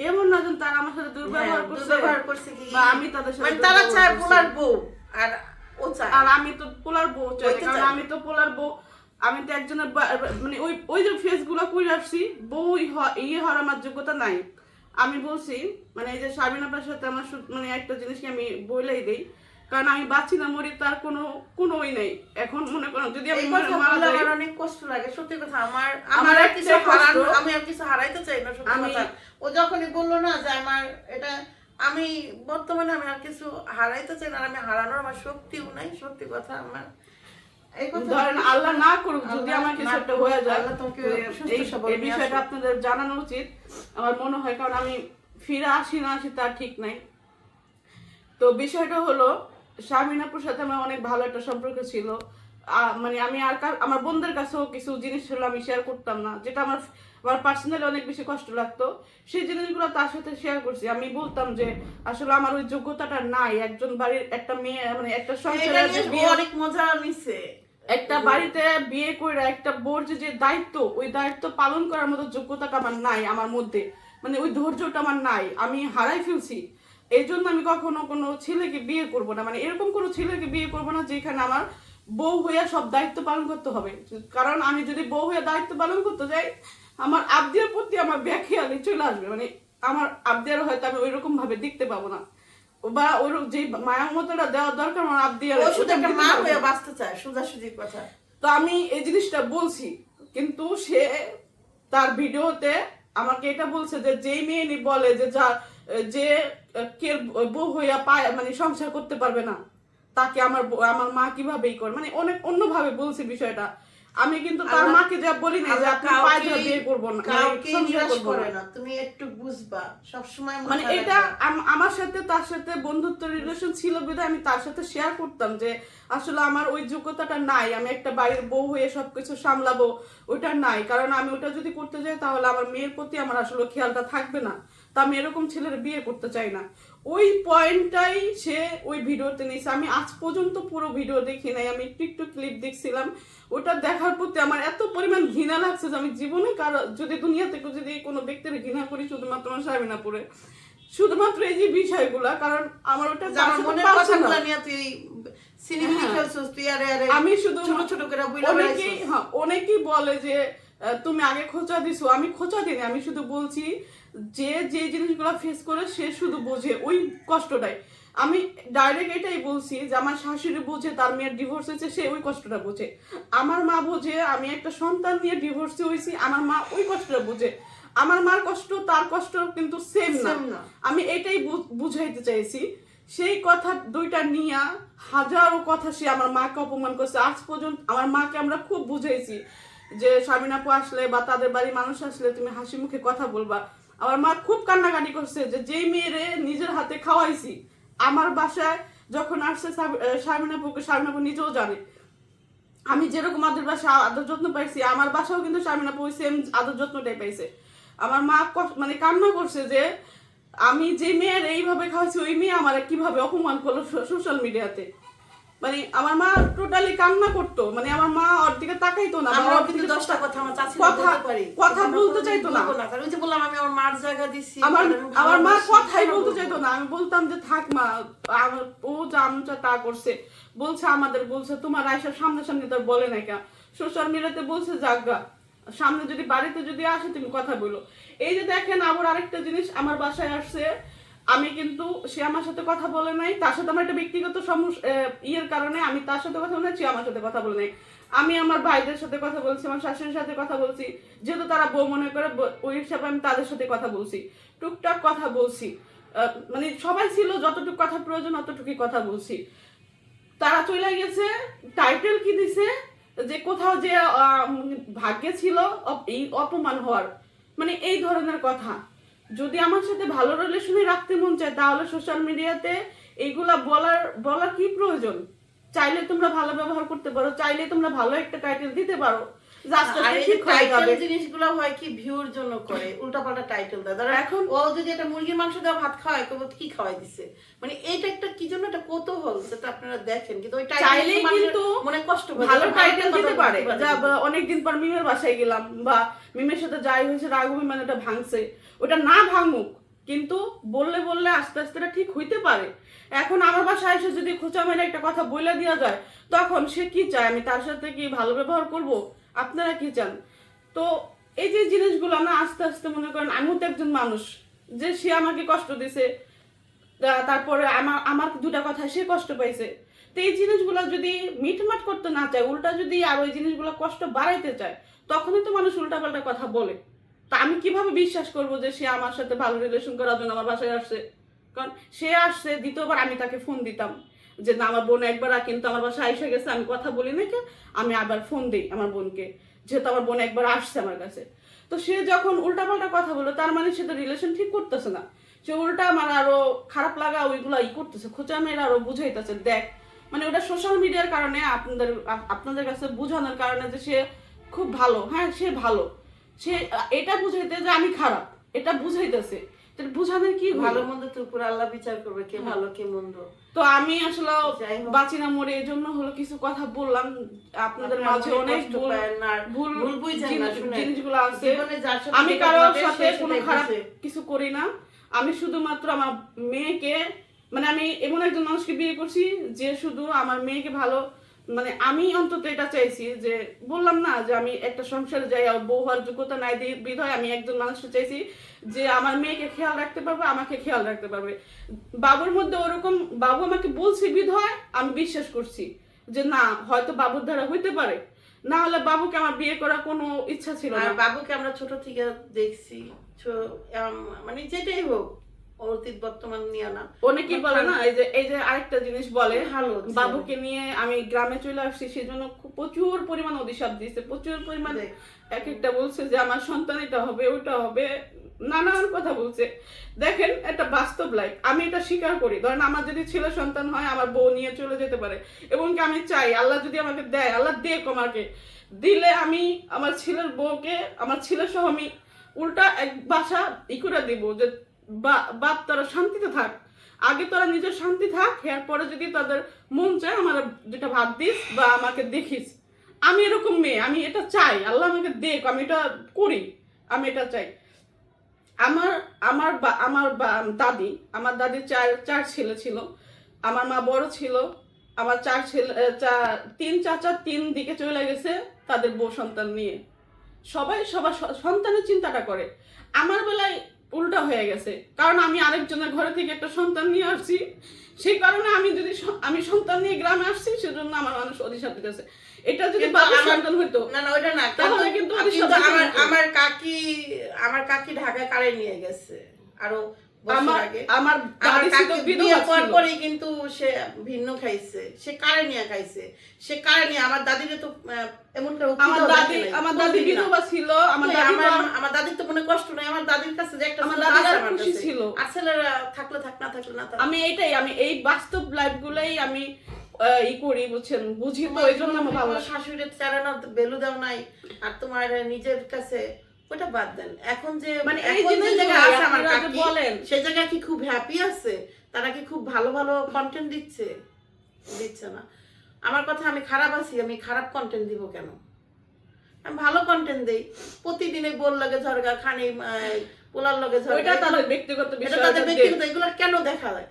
এমন না যে তারা আমার সাথে দুর্ব্যবহার করছে কি, বা আমি তাদের সাথে মানে তারা চায় পোলার বউ, আর ও চায়, আর আমি তো পোলার বউ চাই, কারণ আমি তো পোলার বউ। আমি তো একজনের মানে ওই ওই যে ফেস গুলো করে আসছি, বউ ইয়ে হওয়ার আমার যোগ্যতা নাই। আমি বলছি মানে এই যে শাবিনাপার সাথে আমার মানে একটা জিনিসকে আমি বলেই দেই, কারণ আমি বাঁচি না মরি তার কোনোই নেই। এখন মনে করেন যদি আমি মারা যাই, আমার অনেক কষ্ট লাগে, সত্যি কথা। আমার আর কিছু হারানো, আমি আর কিছু হারাইতে চাই না, সত্যি কথা। ও যখনই বললো না যে আমার এটা, আমি বর্তমানে আমি আর কিছু হারাইতে চাই না, আমি হারানোর আমার শক্তিও নাই, সত্যি কথা। আমার এই কথা ধরেন আল্লাহ না করুক যদি আমার কিছু একটা হয়ে যায়, এই বিষয়টা নিয়ে আপনাদের জানানো উচিত আমার মনে হয়, কারণ আমি ফিরে আসি না আসি তার ঠিক নাই। তো বিষয়টা হলো শামিনাপুর সাথে আমার অনেক ভালো একটা সম্পর্ক ছিল। মানে আমি আর আমার বোনদের কাছেও কিছু জিনিস ছিল আমি শেয়ার করতাম না, যেটা আমার আমার পার্সোনালি অনেক বেশি কষ্ট লাগতো, সেই জিনিসগুলো তার সাথে শেয়ার করছি। আমি বলতাম যে আসলে আমার ওই যোগ্যতাটা নাই, একজন বাড়ির একটা মেয়ে মানে একটা সংসারে অনেক মজা নিছে, একটা বাড়িতে বিয়ে করে একটা বোর যে দায়িত্ব, ওই দায়িত্ব পালন করার মতো যোগ্যতাটা আমার নাই আমার মধ্যে, মানে ওই ধৈর্যটা আমার নাই, আমি হারাই ফেলছি। এই জন্য আমি কখনো কোনো ছেলেকে বিয়ে করব না, মানে এরকম কোনো ছেলেকে বিয়ে করব না যেখানে আমার বউ হইয়া সব দায়িত্ব পালন করতে হবে। কারণ আমি যদি বউ হইয়া দায়িত্ব পালন করতে যাই, আমার আবদিয়ার প্রতি আমার ব্যাখ্যালি চলে আসবে, মানে আমার আবদিয়ার হয়তো আমি ওইরকম ভাবে দেখতে পাবো না, বা ওর যে মায়া মমতাটা দেওয়ার দরকার আমার আবদিয়ার, ও শুধু একটা মা হয়ে বাঁচতে চায়, সোজাসুজি কথা। তো আমি এই জিনিসটা বলছি, কিন্তু সে তার ভিডিওতে আমাকে এটা বলছে যে যেই মেয়ে বলে যে যে কে বউ হইয়া পায় মানে সংসার করতে পারবে না, তাকে আমার মা কিভাবেই করে, মানে অনেক অন্যভাবে বলছে বিষয়টা। আমি কিন্তু তার মাকে যা বলি না যে আপনি পায়ে ধরে বিয়ে করবো না, সংসার করবো না, তুমি একটু বুঝবা সবসময়। মানে এটা আমার সাথে তার সাথে বন্ধুত্ব রিলেশন ছিল বিধায় আমি তার সাথে শেয়ার করতাম যে আসলে আমার ওই যোগ্যতাটা নাই, আমি একটা বাড়ির বউ হয়ে সবকিছু সামলাবো ওটা নাই। কারণ আমি ওটা যদি করতে যাই তাহলে আমার মেয়ের প্রতি আমার আসলে খেয়ালটা থাকবে না, তা আমি এরকম ছেলের বিয়ে করতে চাই না। ওই পয়েন্টটাই সে ওই ভিডিওতে নিয়েছে। আমি আজ পর্যন্ত পুরো ভিডিও দেখি নাই, আমি একটু ক্লিপ দেখছিলাম। ওটা দেখার প্রতি আমার এত পরিমাণ ঘৃণা লাগছে যে আমি জীবনে কারো যদি দুনিয়া থেকে যদি কোনো ব্যক্তির ঘৃণা করি শুধুমাত্র আমার শামিনাপুরে, শুধুমাত্র এই যে বিষয়গুলা, কারণ আমার ওটা মনের কথাগুলো নিয়ে তুই সিনেমা খেলছিস, তুই আরে আমি শুধু ছোট ছোট করে বইলা বেড়াইছিস। অনেকেই বলে যে তুমি আগে খোঁচা দিছো, আমি খোঁচা দিইনি, আমি শুধু বলছি যে যে জিনিসগুলো ফেস করে সে শুধু বোঝে ওই কষ্টটাই। আমি ডাইরেক্ট এটাই বলছি যে আমার শাশুড়ি বোঝে তার মেয়ের ডিভোর্স হয়েছে, সে ওই কষ্টটা বোঝে। আমার মা বোঝে আমি একটা সন্তান নিয়ে ডিভোর্স হয়েছি, আমার মা ওই কষ্টটা বোঝে। আমার মার কষ্ট তার কষ্ট কিন্তু সেম না, আমি এটাই বুঝাইতে চাইছি। সেই কথা দুইটা নিয়ে হাজারো কথা সে আমার মাকে অপমান করছে। আজ পর্যন্ত আমার মাকে আমরা খুব বুঝাইছি যে শামিনাপু আসলে বা তাদের বাড়ির মানুষ আসলে তুমি হাসি মুখে কথা বলবা। আমার মা খুব কান্নাকাটি করছে যে যেই মেয়েরে নিজের হাতে খাওয়াইছি, আমার বাসায় যখন আসছে শামিনাপু নিজেও জানে আমি যেরকম আদর বাসায় আদর যত্ন পাইছি, আমার বাসাও কিন্তু শামিনাপু ওই সেম আদর যত্নটাই পাইছে। আমার মা মানে কান্না করছে যে আমি যে মেয়ের এইভাবে খাওয়াইছি ওই মেয়ে আমার কিভাবে অপমান করলো সোশ্যাল মিডিয়াতে। মানে আমার মা টোটালি কান্না করতো, মানে আমার মা ওর দিকে তাকাইতো না, আমার কিন্তু 10টা কথা আমার চাচি কথা বলতে চাইতো না। কারণ যে বললাম আমি আমার মার জায়গা দিছি, আমার মা কথাই বলতে চাইতো না। আমি বলতাম যে থাক মা, ও যা আমচা তা করছে, বলছে আমাদের বলছে তোমার আয়সার সামনাসামনি তার বলে না কেন, সোশ্যাল মিডিয়াতে বলছে জাগা, সামনে যদি বাড়িতে যদি আসে তুমি কথা বলো। এই যে দেখেন আবার আরেকটা জিনিস, আমার বাসায় আসছে আমি কিন্তু সে আমার সাথে কথা বলে নাই, তার সাথে আমার একটা ব্যক্তিগত ইয়ের কারণে আমি তার সাথে কথা বলে নাই, সে আমার সাথে কথা বলে নাই। আমি আমার ভাইদের সাথে কথা বলছি, আমার শাশুড়ির সাথে কথা বলছি, যেহেতু তারা বউ মনে করে ওই হিসাবে আমি তাদের সাথে কথা বলছি, টুকটাক কথা বলছি। মানে সবাই ছিল, যতটুকু কথা প্রয়োজন অতটুকুই কথা বলছি। তারা চলে গেছে, টাইটেল কি দিছে যে কোথাও যে ভাগ্যে ছিল এই অপমান হওয়ার, মানে এই ধরনের কথা। যদি আমার সাথে ভালো রিলেশনে রাখতে মন চায় তাহলে সোশ্যাল মিডিয়াতে এইগুলা বলার কি প্রয়োজন? চাইলে তোমরা ভালো ব্যবহার করতে পারো, চাইলে তোমরা ভালো একটা টাইটেল দিতে পারো। জিনিসগুলো হয় কি ভিউর জন্য করে, উল্টাপাল্টা টাইটেল দেয়। ধরো এখন ও যদি একটা মুরগির মাংস দেওয়া ভাত খাওয়ায়, কি খাওয়াই দিছে, মানে এইটা একটা কি জন্য একটা কৌতূহল, সেটা আপনারা দেখেন। কিন্তু ওই চাইলেই কিন্তু মনে কষ্ট ভালো টাইটেল দিতে পারে। অনেকদিন পর মিমের বাসায় গেলাম বা মিমের সাথে যাই হয়েছে, রাগ অভিমান ওটা ভাঙছে, ওটা না ভাঙুক, কিন্তু বললে বললে আস্তে আস্তে এটা ঠিক হইতে পারে। এখন আমার বাসায় এসে যদি খোঁচা মেরে একটা কথা বলে দেওয়া যায়, তখন সে কি চায়? আমি তার সাথে কি ভালো ব্যবহার করব? আপনারা কি চান? তো এই যে জিনিসগুলো না আস্তে আস্তে মনে করেন, আমিও তো একজন মানুষ, যে সে আমাকে কষ্ট দিছে, তারপরে আমার দুটা কথা সে কষ্ট পাইছে। তো এই জিনিসগুলো যদি মিটমাট করতে না চায়, উল্টা যদি আর ওই জিনিসগুলো কষ্ট বাড়াইতে চায়, তখনই তো মানুষ উল্টাপাল্টা কথা বলে। তা আমি কিভাবে বিশ্বাস করব যে সে আমার সাথে ভালো রিলেশন করার জন্য আমার বাসায় আসছে? কারণ সে আসছে, দ্বিতীয়বার আমি তাকে ফোন দিতাম যে না, আমার বোন একবার কিন্তু আমার বাসায় এসে গেছে, আমি কথা বলি নাকি, আমি আবার ফোন দিই আমার বোনকে, যেহেতু আমার বোন একবার আসছে আমার কাছে। তো সে যখন উল্টাপাল্টা কথা বলে, তার মানে সে তো রিলেশন ঠিক করতেছে না, সে উল্টা আমার আরো খারাপ লাগা ওইগুলা করতেছে, খোঁচা মেয়েরা আরো বুঝাইতেছে। দেখ, মানে ওটা সোশ্যাল মিডিয়ার কারণে আপনাদের কাছে বোঝানোর কারণে যে সে খুব ভালো, হ্যাঁ সে ভালো, সে এটা বুঝাইতে যে আমি খারাপ, এটা বুঝাইতেছে। বুঝানোর কি ভালো মন্দ তো উপর আল্লাহ বিচার করবে, কে ভালো কে মন্দ। তো আমি আসলে বাঁচি না মরে এই জন্য হলো কিছু কথা বললাম আপনাদের মাঝে। অনেক ভুল জিনিসগুলো আছে। আমি কারোর সাথে কোনো খারাপ কিছু করি না। আমি শুধুমাত্র আমার মেয়েকে, মানে আমি এমন একজন মানুষকে বিয়ে করছি যে শুধু আমার মেয়েকে ভালো, মানে আমি অন্তত এটা চাইছি যে, বললাম না যে আমি একটা সংসারে যাই, বউ হওয়ার যোগ্যতা নাই বিধায় আমি একজন মানুষকে চাইছি যে আমার মেয়েকে খেয়াল রাখতে পারবে, আমাকে খেয়াল রাখতে পারবে। বাবুর মধ্যে ওরকম, বাবু আমাকে বলছে বিধায় আমি বিশ্বাস করছি যে না, হয়তো বাবুর দ্বারা হইতে পারে, না হলে বাবুকে আমার বিয়ে করার কোনো ইচ্ছা ছিল না। বাবুকে আমরা ছোট থেকে দেখছি, মানে যেটাই হোক অতীত বর্তমান নিয়ে না, অনেকেই বলে না, এই যে আরেকটা জিনিস বলে, বাবুকে নিয়ে আমি গ্রামে চলে আসছি সেজন্য প্রচুর পরিমাণ অভিশাপ দিয়েছে, প্রচুর পরিমাণে এক একটা বলছে যে আমার সন্তান এটা হবে ওইটা হবে, নানান কথা বলছে। দেখেন, একটা বাস্তব লাইফ, আমি এটা স্বীকার করি। ধরেন আমার যদি ছেলে সন্তান হয়, আমার বউ নিয়ে চলে যেতে পারে, এবং কি আমি চাই আল্লাহ যদি আমাকে দেয়, আল্লাহ দেখ আমাকে দিলে, আমি আমার ছেলের বউকে, আমার ছেলে সহ আমি উল্টা এক বাসা করে দিব যে বাপ তোরা শান্তিতে থাক, আগে তোরা নিজের শান্তি থাক, এরপরে যদি তাদের মন চায় আমার দুটা ভাত দিস বা আমাকে দেখিস। আমি এরকম মেয়ে, আমি এটা চাই, আল্লাহ আমাকে দেখ, আমি এটা করি, আমি এটা চাই। আমার আমার আমার দাদির চার ছেলে ছিল, আমার মা বড় ছিল, আমার তিন চাচা তিন দিকে চলে গেছে তাদের বউ সন্তান নিয়ে। সবাই সবার সন্তানের চিন্তাটা করে। আমার বেলায় উল্টা হয়ে গেছে, কারণ আমি আরেকজনের ঘরে থেকে একটা সন্তান নিয়ে আসছি, সেই কারণে আমি সন্তান নিয়ে গ্রামে আসছি, সেজন্য আমার মানুষ অভিশাপ দিতেছে। এটা যদি বাবার সন্তান হইতো, না ওইটা না, তাহলে কিন্তু আমার কাকি ঢাকায় কারে নিয়ে গেছে আরো আমার দাদি ছিল বিধবা, পরে কিন্তু সে ভিন্ন খাইছে, সে কারে নিয়ে খাইছে, সে কারে নিয়ে আমার দাদিরে তো এমন করে আমার দাদি বিধবা ছিল, আমার দাদির তো মনে কষ্ট নাই, আমার দাদির কাছে যে একটা খুশি ছিল, আর ছেলেরা থাকলে থাক না থাকলে না থাক। আমি এই বাস্তব লাইফ গুলাই আমি করি, বুঝছেন, বুঝি তো, এই জন্য আমার ভালো। শাশুড়ির চারানা বেলু দাও নাই, আর তোমার নিজের কাছে ওটা বাদ দেন। এখন যে মানে এই জায়গায় আছে আমার কাকি বলেন, সেই জায়গায় কি খুব হ্যাপি আছে? তারা কি খুব ভালো ভালো কন্টেন্ট দিচ্ছে? দিচ্ছে না। আমার কথা, আমি খারাপ আছি, আমি খারাপ কন্টেন্ট দিব কেন? আমি ভালো কন্টেন্ট দেই, প্রতিদিনে বোল লাগে ঝরগা, খানি পোলার লগে ঝরগা, এটা তাদের ব্যক্তিগত বিষয়, তাদের ব্যক্তিগত, এগুলো কেন দেখা যায়?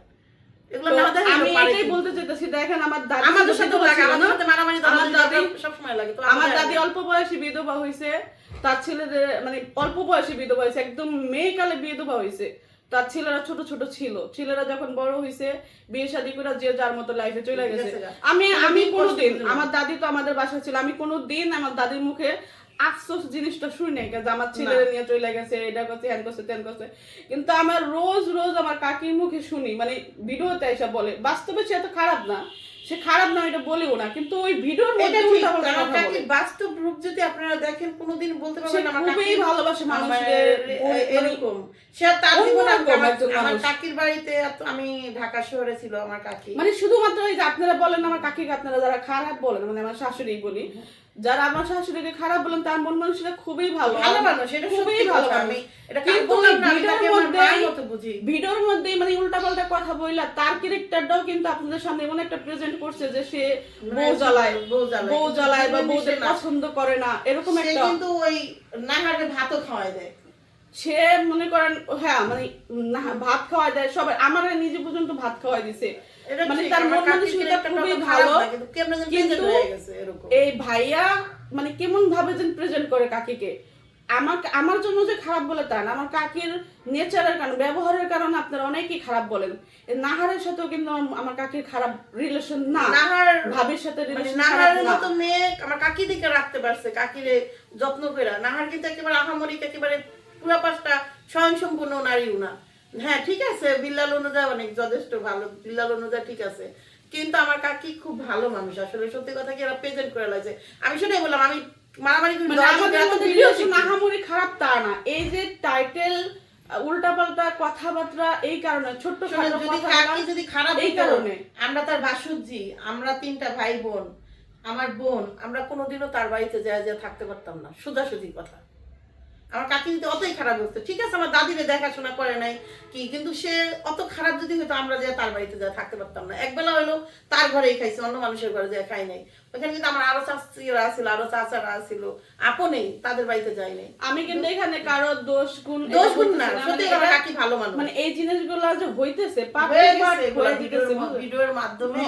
এগুলো না দেখা আমি এটাই বলতে চাইতেছি। দেখেন, আমার দাদি, আমাদের সাথে লাগে, আমাদের সাথে মারামারি সব সময় লাগে। তো আমার দাদি অল্প বয়সে বিধবা হইছে, তার ছেলেদের মানে অল্প বয়সে বিধবা হয়েছে, একদম মেয়েকালে বিধবা হয়েছে, তার ছেলেরা ছোট ছোট ছিল, ছেলেরা যখন বড় হয়েছে বিয়ে শাদী করে যে যার মতো লাইফে চলে গেছে। আমি কোনোদিন, আমার দাদি তো আমাদের বাসায় ছিল, আমি কোনোদিন আমার দাদির মুখে আফসোস জিনিসটা শুনি নাই যে আমার ছেলেরা নিয়ে চলে গেছে, এটা করছে, হ্যান করছে, তেন করছে। কিন্তু আমার রোজ রোজ আমার কাকির মুখে শুনি, মানে ভিডিওতে এসে বলে, বাস্তবে সে এত খারাপ না, সে খারাপ না এটা বলেও না, কিন্তু ওই ভিডিওর মধ্যে উল্টাপাল্টা কথা বলে। বাস্তব রূপ যদি আপনারা দেখেন কোনোদিন বলতে পারবেন আমার খুবই ভালোবাসে মানুষদের এরকম। সে তার জীবনে আমার কাকির বাড়িতে আমি ঢাকা শহরে ছিল আমার কাকি, মানে শুধুমাত্র এই যে আপনারা বলেন আমার কাকিকে আপনারা যারা খারাপ বলেন, মানে আমার শাশুড়ি বলি, যারা আমার শাশুড়িকে খারাপ বলেন তার মন মানসিকতা খুবই ভালো, সেটা খুবই ভালো। আমি এটা কিন্তু বুঝি ভিডিওর মধ্যে মানে উল্টাপাল্টা কথা বইলা তার ক্যারেক্টারটাও কিন্তু আপনাদের সামনে এমন একটা প্রেজেন্ট করছে যে সে বউ জ্বালায় বা বউদের পছন্দ করে না, এরকম একটা। কিন্তু ওই নাহারে ভাতও খাওয়াই দেয়, সে মনে করেন হ্যাঁ মানে ভাত খাওয়াই দেয় সবাই, আমার নিজে পর্যন্ত ভাত খাওয়াই দিছে, মানে তার মন মানসিকতা খুবই ভালো। কিন্তু এই ভাইয়া মানে কেমন ভাবে যেন প্রেজেন্ট করে কাকিকে, আমার জন্য যে খারাপ বলে তা না, আমার কাকির নেচারের কারণে, ব্যবহারের কারণে আপনারা অনেকেই খারাপ বলেন। নাহারের সাথেও কিন্তু আমার কাকির খারাপ রিলেশন না, ভাবির সাথে রিলেশন নাহারের মতো মেয়ে আমার কাকি দিকে রাখতে পারছে, কাকিরে যত্ন করে। নাহার কিন্তু একেবারে আহামরিক, একেবারে পুরা পাঁচটা স্বয়ংসম্পূর্ণ নারীও না। হ্যাঁ ঠিক আছে, বিল্লাল অনুযায়ী অনেক যথেষ্ট ভালো, বিল্লাল অনুযায়ী ঠিক আছে, কিন্তু আমার কাকি খুব ভালো মানুষ। আসলে সত্যি কথা কি এরা প্রেজেন্ট করে লাগছে, আমি সেটাই বললাম, আমি মারামারি আহামরি খারাপ তা না, এই যে টাইটেল উল্টাপাল্টা কথাবার্তা এই কারণে ছোট্ট যদি খারাপ এই কারণে আমরা তার ভাসুজি, আমরা 3টা ভাই বোন, আমার বোন, আমরা কোনোদিনও তার বাড়িতে যা থাকতে পারতাম না, সোজাসুজি কথা। আমার কাকি যদি অতই খারাপ হতো, ঠিক আছে আমার দাদিরে দেখাশোনা করে নাই কি, কিন্তু সে অত খারাপ যদি হতো আমরা যা তার বাড়িতে যা থাকতে পারতাম না। একবেলা হলো তার ঘরেই খাইছে, অন্য মানুষের ঘরে যা খাই নাই। ওখানে কিন্তু আমার আরো চাচিরা ছিল, আরো চাচারা ছিল, আপনেই তাদের বাড়িতে যাই নাই। আমি কিন্তু এখানে কারো দোষ গুণ না, সত্যি আমার কাকি ভালো মানুষ। মানে এই জিনিসগুলো যে হইতেছে ভিডিওর মাধ্যমে,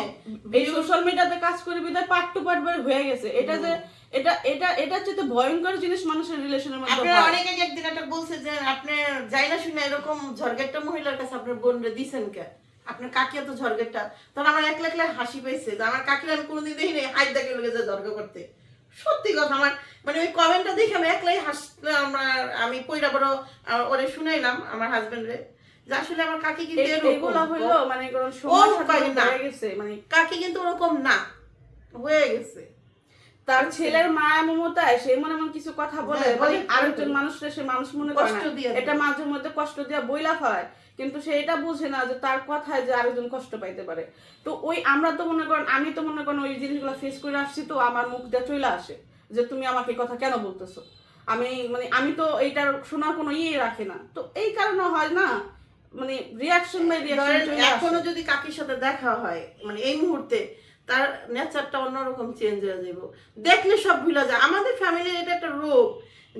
এই সোশ্যাল মিডিয়াতে কাজ করে বিদায় পার্ট টু পার্ট হয়ে গেছে। এটা যে এটা হচ্ছে ভয়ঙ্কর জিনিস মানুষের রিলেশনের মধ্যে। আপনারা অনেকে একদিন একটা বলছে যে আপনি যাই না শুনে এরকম ঝরগেটটা মহিলার কাছে আপনার বোনরে দিছেন কে, আপনার কাকি এত ঝরগেটটা। তখন আমার একলা একলা হাসি পাইছে যে আমার কাকির আমি কোনোদিন দেখি নাই হাইট দেখে লোকে যে ঝরগা করতে। সত্যি কথা, আমার মানে ওই কমেন্টটা দেখে আমি একলাই হাসলাম। আমি পয়লা বড় ওরে শুনাইলাম আমার হাজবেন্ডরে যে আসলে আমার কাকি কিন্তু এগুলো হইলো মানে কোন সমস্যা হয়ে গেছে, মানে কাকি কিন্তু ওরকম না, হয়ে গেছে তার ছেলের মায়া মমতায় সে মনে মনে কিছু কথা বলে, মানে আরেকজন মানুষকে সে মানুষ মনে করে না, এটা মাঝে মধ্যে কষ্ট দিয়া বইলা ফেলায়, কিন্তু সে এটা বুঝে না যে তার কথায় যে আরেকজন কষ্ট পাইতে পারে। তো ওই আমরা তো মনে করেন, আমি তো মনে করেন ওই জিনিসগুলো ফেস করে আসছি, তো আমার মুখ দিয়ে চলে আসে যে তুমি আমাকে কথা কেন বলতেছো, আমি তো এইটার শোনার কোনো ইয়ে রাখি না। তো এই কারণে হয় না মানে রিয়াকশন বাই রিয়াকশন। এখনো যদি কাকির সাথে দেখা হয় মানে এই মুহূর্তে, তার নেচারটা অন্যরকম চেঞ্জ হয়ে যাবে, দেখলে সব ভুলে যায়। আমাদের ফ্যামিলির এটা একটা রোগ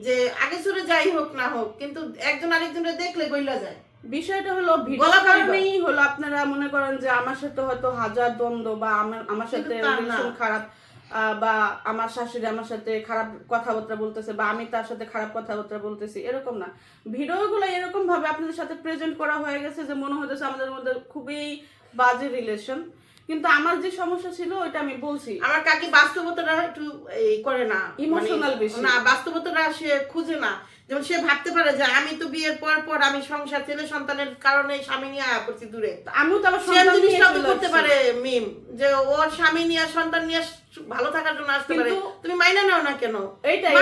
যে আগে চলে যাই হোক না হোক, কিন্তু একজন আরেকজনের দেখলে গইলা যায়। বিষয়টা হলো ভিডিও কারণেই হলো আপনারা মনে করেন যে আমার সাথে হয়তো হাজার দ্বন্দ্ব বা আমার সাথে রিলেশন খারাপ, বা আমার শাশুড়ি আমার সাথে খারাপ কথাবার্তা বলতেছে বা আমি তার সাথে খারাপ কথাবার্তা বলতেছি, এরকম না। ভিডিওগুলো এরকম ভাবে আপনাদের সাথে প্রেজেন্ট করা হয়ে গেছে যে মনে হতেছে আমাদের মধ্যে খুবই বাজে রিলেশন, কিন্তু আমার যে সমস্যা ছিল ওইটা আমি বলছি। আমার কাকি বাস্তবতাটা একটু এই করে না, ইমোশনাল বেশি না, বাস্তবতাটা সে খুঁজে না। যেমন সে ভাবতে পারে যে আমি তো বিয়ের পর আমি সংসার ছেলে সন্তানের কারণে স্বামী নিয়ে আয়া করছি দূরে, আমিও তো জিনিসটা তো করতে পারে মিম, যে ওর স্বামী নিয়ে সন্তান নিয়ে ভালো থাকার জন্য আসতে পারে, তুমি মাইনা নাও না কেন? এইটাই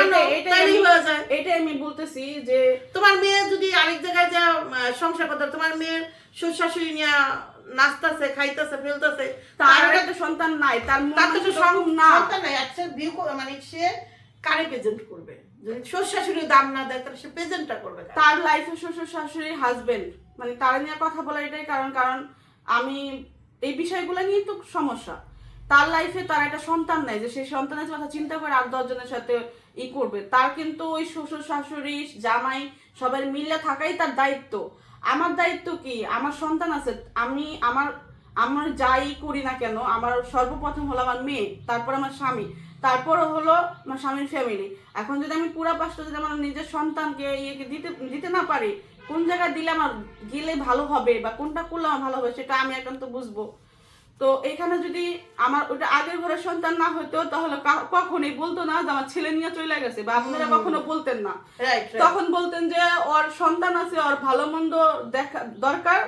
আমি বলতেছি যে তোমার মেয়ে যদি আরেক জায়গায় যা সংসার করতে, তোমার মেয়ের শ্বশুর শাশুড়ি নিয়ে নাচতেছে, খাইতেছে, ফেলতেছে, তার একটা সন্তান নাই, তার তো সন্তান নাই। আচ্ছা বিয়ে মানে সে কারে প্রেজেন্ট করবে? যদি শ্বশুর শাশুড়ির দাম না দেয় তাহলে সে প্রেজেন্টটা করবে তার লাইফে শ্বশুর শাশুড়ি হাজবেন্ড, মানে তার নিয়ে কথা বলা এটাই কারণ আমি এই বিষয়গুলো নিয়ে তো সমস্যা। তার লাইফে তার একটা সন্তান নাই যে সেই সন্তানের কথা চিন্তা করে আর 10 জনের সাথে করবে। তার কিন্তু ওই শ্বশুর শাশুড়ি জামাই সবাই মিলে থাকাই তার দায়িত্ব। আমার দায়িত্ব কি? আমার সন্তান আছে, আমি আমার যাই করি না কেন আমার সর্বপ্রথম হলো আমার মেয়ে, তারপর আমার স্বামী, তারপর হলো আমার স্বামীর ফ্যামিলি। এখন যদি আমি পুরা পাঁচটা যদি আমার নিজের সন্তানকে দিতে না পারি, কোন জায়গায় দিলে আমার গেলে ভালো হবে বা কোনটা করলে আমার ভালো হবে সেটা আমি একান্ত বুঝবো। তো এখানে যদি আমার ওটা আগের ঘরের সন্তান না হইতো তাহলে কখনোই বলতো না যে আমার ছেলে নিয়ে চলে গেছে, বা আপনারা কখনো বলতেন না। তখন বলতেন যে ওর সন্তান আছে, ওর ভালো মন্দ দেখা দরকার,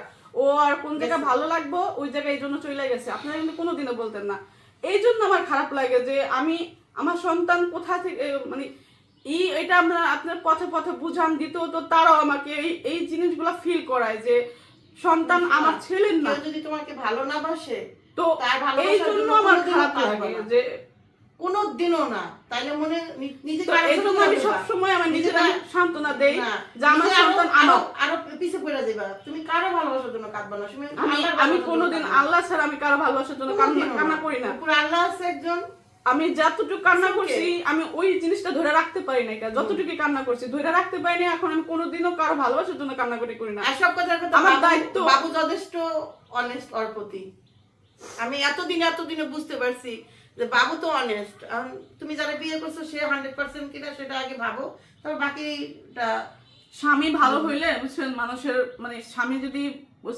ও আর কোন জায়গায় ভালো লাগবো ওই জায়গায় এই জন্য চলে গেছে, আপনারা কিন্তু কোনোদিনও বলতেন না। এই জন্য আমার খারাপ লাগে যে আমি আমার সন্তান কোথা থেকে মানে এটা আমরা আপনার পথে পথে বুঝান দিতেও তো তারাও আমাকে এই জিনিসগুলো ফিল করায় যে সন্তান আমার ছেলের না। যদি তোমাকে ভালো না বাসে তো এই জন্য আমার খারাপ লাগে যে কোনোদিনও না, তাইলে মনে নিজেকে আমি সবসময় আমার নিজেকে সান্ত্বনা দেই যে আমার সন্তান আরো পিছে পড়ে যাবা, তুমি কারো ভালোবাসার জন্য কাঁদবা না। আমি কোনোদিন আল্লাহ ছাড়া আমি কারো ভালোবাসার জন্য কান্না করি না। আল্লাহ আছে একজন, আমি যতটুকু কান্না করছি আমি ওই জিনিসটা ধরে রাখতে পারি না, যতটুকু কান্না করছি ধরে রাখতে পারি না। এখন আমি কোনোদিনও কারো ভালোবাসার জন্য কান্না করি না। আর সব কথার কথা আমার দায়িত্ব, বাবু যথেষ্ট অনেস্ট ওর প্রতি। আমি এতদিনে বুঝতে পারছি যে বাবু তো অনেস্ট। তুমি যারা বিয়ে করছো সে 100% কিনা সেটা আগে ভাবো, তবে বাকিটা স্বামী ভালো হইলে বুঝছেন, মানুষের মানে স্বামী যদি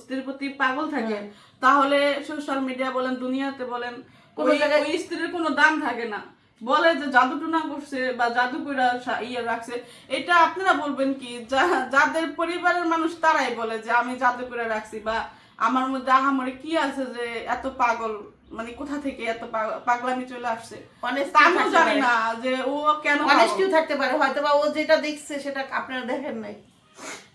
স্ত্রীর প্রতি পাগল থাকে তাহলে সোশ্যাল মিডিয়া বলেন দুনিয়াতে বলেন ওই স্ত্রীর কোনো দাম থাকে না। বলে যে জাদু টুনা করছে বা জাদু কইরা ইয়ে রাখছে, এটা আপনারা বলবেন কি? যাদের পরিবারের মানুষ তারাই বলে যে আমি জাদু করে রাখছি, বা আমার মধ্যে আহামরি কি আছে যে এত পাগল, মানে কোথা থেকে এত পাগলামি চলে আসছে। আমি জানি না যে ও কেন অনেস্টিও থাকতে পারে, হয়তো বা ও যেটা দেখছে সেটা আপনারা দেখেন নাই।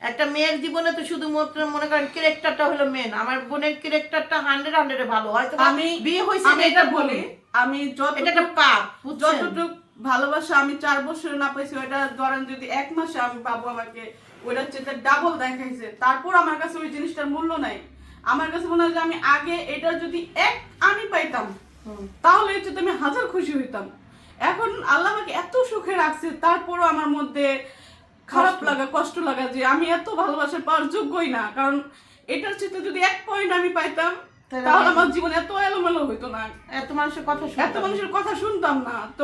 একটা মেয়ের জীবনে তো শুধুমাত্র মনে করেন ক্যারেক্টারটা হলো মেন। আমার বোনের ক্যারেক্টারটা 100 ভালো, হয়তো আমি বিয়ে হইছে আমি এটা বলি, আমি যতটুকু ভালোবাসা আমি 4 বছর না পাইছি ওটা ধরেন যদি 1 মাসে আমি পাবো, আমাকে ওইটার চেয়ে ডাবল দেখাইছে, তারপর আমার কাছে ওই জিনিসটার মূল্য নাই। আমার কাছে মনে হয় যে আমি আগে এটা যদি আমি পাইতাম তাহলে এর চেয়ে আমি 1000 খুশি হইতাম। এখন আল্লাহ আমাকে এত সুখে রাখছে, তারপরও আমার মধ্যে খারাপ লাগা, কষ্ট লাগা যে আমি এত ভালোবাসা পাওয়ার যোগ্যই না। কারণ এটার চেয়ে যদি 1 পয়েন্ট আমি পাইতাম তাহলে আমার জীবন এত এলোমেলো হইতো না, এত মানুষের কথা শুনতাম না। তো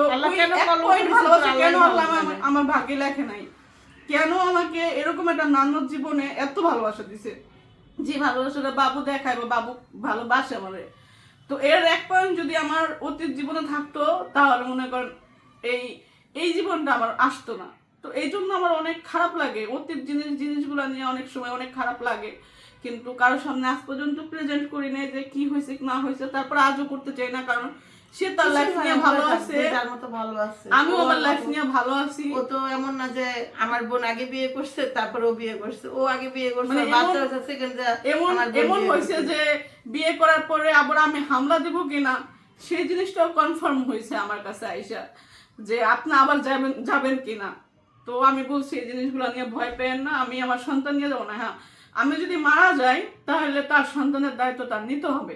ভালোবাসা কেন আল্লাহ আমার ভাগ্যে লেখে নাই? কেন আমাকে এরকম একটা নান্নর জীবনে এত ভালোবাসা দিছে, যে ভালোবাসাটা বাবু দেখায় বা বাবু ভালোবাসে আমারে। তো এর 1 পয়েন্ট যদি আমার অতীত জীবনে থাকতো তাহলে মনে করেন এই জীবনটা আমার আসতো না। তো এই জন্য আমার অনেক খারাপ লাগে, অতীত জিনিসগুলো নিয়ে অনেক সময় অনেক খারাপ লাগে, কিন্তু কারোর সামনে আজ পর্যন্ত প্রেজেন্ট করি নাই যে কি হয়েছে না হয়েছে। তারপর আজও করতে চাই না, কারণ সে তার লাইফ নিয়ে ভালো আছে, আমিও আমার লাইফ নিয়ে ভালো আছি। ও তো এমন না যে আমার বোন আগে বিয়ে করছে তারপর ও বিয়ে করছে, ও আগে বিয়ে করছে বাচ্চা হয়েছে সেকেন্ড। এমন হয়েছে যে বিয়ে করার পরে আবার আমি হামলা দেব কিনা সেই জিনিসটাও কনফার্ম হয়েছে আমার কাছে আইসা, যে আপনি আবার যাবেন কিনা। তো আমি বলছি এই জিনিসগুলো নিয়ে ভয় পেয়েন না, আমি আমার সন্তান নিয়ে যাবো না। হ্যাঁ, আমি যদি মারা যাই তাহলে তার সন্তানের দায়িত্ব তার নিতে হবে।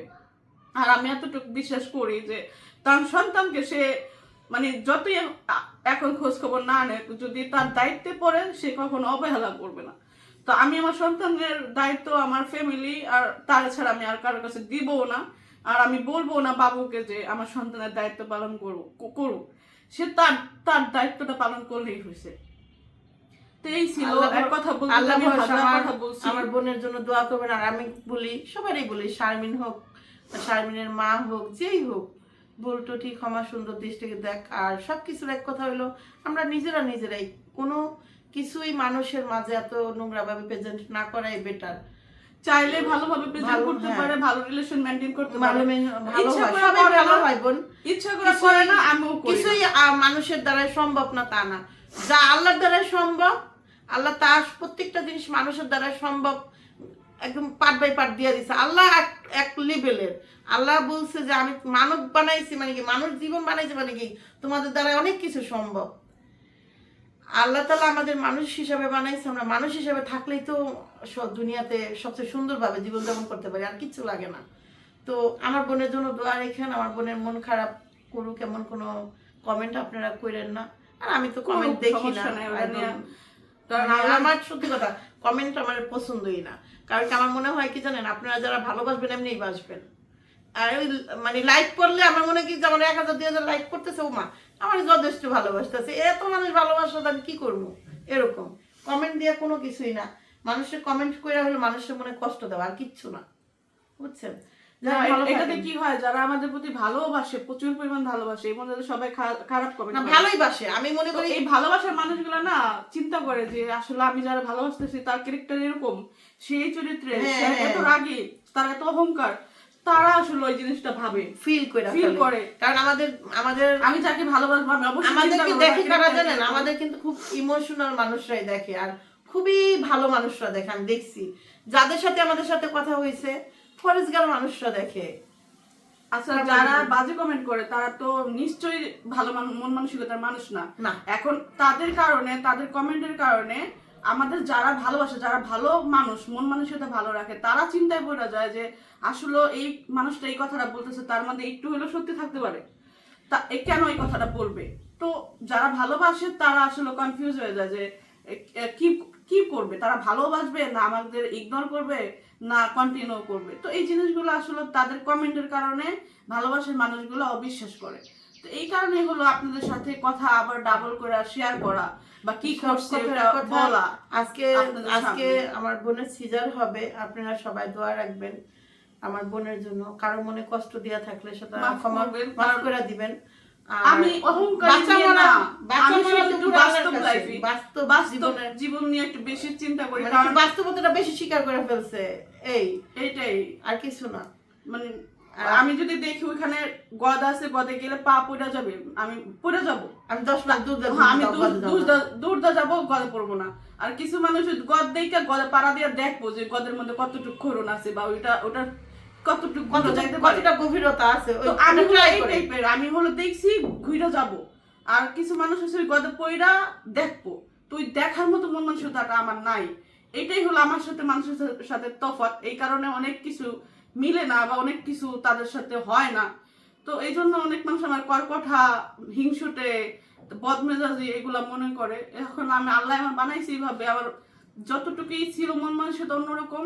আর আমি এতটুকু বিশ্বাস করি যে তার সন্তানকে সে মানে যতই এখন খোঁজ খবর না নেয়, যদি তার দায়িত্বে পড়ে সে কখনো অবহেলা করবে না। তো আমি আমার সন্তানের দায়িত্ব আমার ফ্যামিলি আর তার ছাড়া আমি আর কারোর কাছে দিবও না। আর আমি বলবো না বাবুকে যে আমার সন্তানের দায়িত্ব পালন করুক, সে তার দায়িত্বটা পালন করলেই হয়েছে। আমার বোনের জন্য দোয়া করবেন। আর আমি বলি, সবারই বলি, শারমিন হোক, শারমিনের মা হোক, যেই হোক, ভুল টুটি ক্ষমা সুন্দর দৃষ্টিকে দেখ। আর সবকিছুর এক কথা হলো আমরা নিজেরাই কোনো কিছুই মানুষের মাঝে এত নোংরা ভাবে প্রেজেন্ট না করাই বেটার। চাইলে ভালোভাবে প্রেজেন্ট করতে পারে, ভালো রিলেশন মেইনটেইন করতে পারে, ভালো হয়, সবাই ভালো হয় বোন। ইচ্ছা করে করে না, আমিও করি। কিছুই মানুষের দ্বারা সম্ভব না তা না, যা আল্লাহর দ্বারা সম্ভব। আল্লাহ তার প্রত্যেকটা জিনিস মানুষের দ্বারা সম্ভব একদম পার্ট বাই পার্ট দিয়ে দিছে। আল্লাহ এক লেভেলের। আল্লাহ বলছে যে আমি মানব বানাইছি মানে কি, মানুষ জীবন বানাইছে মানে কি, তোমাদের দ্বারা অনেক কিছু সম্ভব। আল্লাহ তাআলা আমাদের মানুষ হিসাবে বানাইছে, আমরা মানুষ হিসাবে থাকলেই তো দুনিয়াতে সবচেয়ে সুন্দরভাবে জীবনযাপন করতে পারি, আর কিছু লাগে না। তো আমার বোনের জন্য দোয়া রেখেন। আমার বোনের মন খারাপ করুক এমন কোনো কমেন্ট আপনারা করেন না। আর আমি তো কমেন্ট দেখি না, কারণ আমার সত্যি কথা কমেন্ট আমার পছন্দই না। কারণ আমার মনে হয় কি জানেন, আপনারা যারা ভালোবাসবেন এমনিই বাসবেন। আর ওই মানে লাইক করলে আমার মনে কি যেমন 1000-2000 লাইক করতেছে, ও মা আমার যথেষ্ট ভালোবাসতেছে, এত মানুষ ভালোবাসা আমি কি করবো, এরকম কমেন্ট দিয়ে কোনো কিছুই না। মানুষের কমেন্ট করে হলে মানুষের মনে কষ্ট দেওয়া আর কিচ্ছু না, বুঝছেন? না, যারা ভালো এটাতে থাকেন। কি হয়, যারা আমাদের প্রতি ভালোবাসে, প্রচুর পরিমাণ ভালোবাসে, এবং যাদের সবাই খারাপ কমেন্ট না করে, ভালোই বাসে, আমি মনে তো করি এই ভালোবাসার মানুষগুলো না চিন্তা করে যে আসলে আমি যারা ভালোবাসতেছি তার ক্যারেক্টার এরকম, সেই চরিত্রে হ্যাঁ, সে এত রাগী, তার এত অহংকার, তারা আসলে ওই জিনিসটা ভাবে, ফিল ফিল করে। কারণ আমাদের আমাদের আমি যাকে ভালোবাসবো আমি অবশ্যই চিন্তা আমাদেরকে করবো দেখে তার কারা character জানেন, এরকম। আমাদের কিন্তু খুব ইমোশনাল মানুষরাই দেখে, আর খুবই ভালো মানুষরা দেখে। আমি দেখছি যাদের সাথে আমাদের সাথে কথা হয়েছে, ফরেস্টগার মানুষরা দেখে। আচ্ছা, যারা বাজে কমেন্ট করে তারা তো নিশ্চয়ই ভালো মন মানসিকতার মানুষ না। না। এখন তাদের কারণে, তাদের কমেন্টের কারণে আমাদের যারা ভালোবাসে, যারা ভালো মানুষ, মন মানসিকতা ভালো রাখে, তারা চিন্তায় পড়ে যায় যে আসলে এই মানুষটা এই কথাটা বলতেছে, তার মধ্যে একটু হলেও সত্যি থাকতে পারে, তা কেন এই কথাটা বলবে। তো যারা ভালোবাসে তারা আসলে কনফিউজ হয়ে যায় যে কি কি করবে, তারা ভালোবাসবে না আমাদের ইগনোর করবে না কন্টিনিউ করবে। তো এই জিনিসগুলো আসলে তাদের কমেন্টের কারণে ভালোবাসার মানুষগুলো অবিশ্বাস করে। তো এই কারণে হলো আপনাদের সাথে কথা আবার ডাবল করে শেয়ার করা বা কি করছে এটা বলা। আজকে আজকে আমার বোনের সিজার হবে, আপনারা সবাই দোয়া রাখবেন আমার বোনের জন্য। কারো মনে কষ্ট দেওয়া থাকলে সেটা মাফ করে দিবেন। আমি অহংকারী না, আমি একটু বাস্তব লাইফে, বাস্তব জীবন নিয়ে একটু বেশি চিন্তা করি, কারণ বাস্তবতাটা বেশি স্বীকার করে ফেলছে, এইটাই আর কিছু না। মানে আমি যদি দেখি ওইখানে গদ আছে, গদে গেলে পা পড়ে যাবে, আমি পড়ে যাবো, আমি 10 মিনিট দূর যাবো, গদে পড়বো না। আর কিছু মানুষ গদ দেখে গদে পাড়া দিয়ে দেখবো যে গদের মধ্যে কতটুকু খরণ আছে বা ওটার কতটা গভীরতা আছে। আমি হলো দেখছি ঘুরে যাব। আর কিছু মানুষ আছে ওই গদে পইরা দেখবো, তো ওই দেখার মতো মন মানসিকতাটা আমার নাই। এটাই হলো আমার সাথে মানুষের সাথে তফাৎ, এই কারণে অনেক কিছু মিলে না বা অনেক কিছু তাদের সাথে হয় না। তো এই জন্য অনেক মানুষ আমার কর্কঠা, হিংসুটে, বদমেজাজি এগুলা মনে করে। এখন আমি আল্লাহ আমার বানাইছি এইভাবে, আবার যতটুকুই ছিল মন মানসিকতা অন্যরকম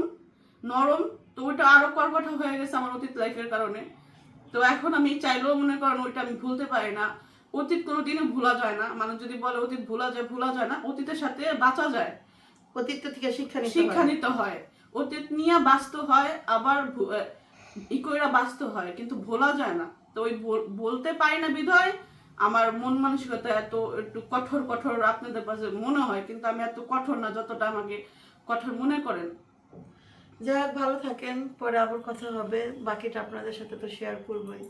নরম, তো ওইটা আরো কর্কঠা হয়ে গেছে আমার অতীত লাইফের কারণে। তো এখন আমি চাইলেও মনে করেন ওইটা আমি ভুলতে পারি না। অতীত কোনোদিনও ভোলা যায় না। মানুষ যদি বলে অতীত ভোলা যায় না, অতীতের সাথে বাঁচা যায়, অতীত থেকে শিক্ষা নিতে হয়, অতীত নিয়ে বাঁচতে হয়, আবার ইকোরা বাঁচতে হয়, কিন্তু ভোলা যায় না। তো ওই বলতে পারি না বিধায় আমার মন মানসিকতা একটু কঠোর আপনাদের পাশে মনে হয়, কিন্তু আমি এত কঠোর না যতটা আমাকে কঠোর মনে করেন। যাই হোক, ভালো থাকেন, পরে আবার কথা হবে, বাকিটা আপনাদের সাথে তো শেয়ার করবোই।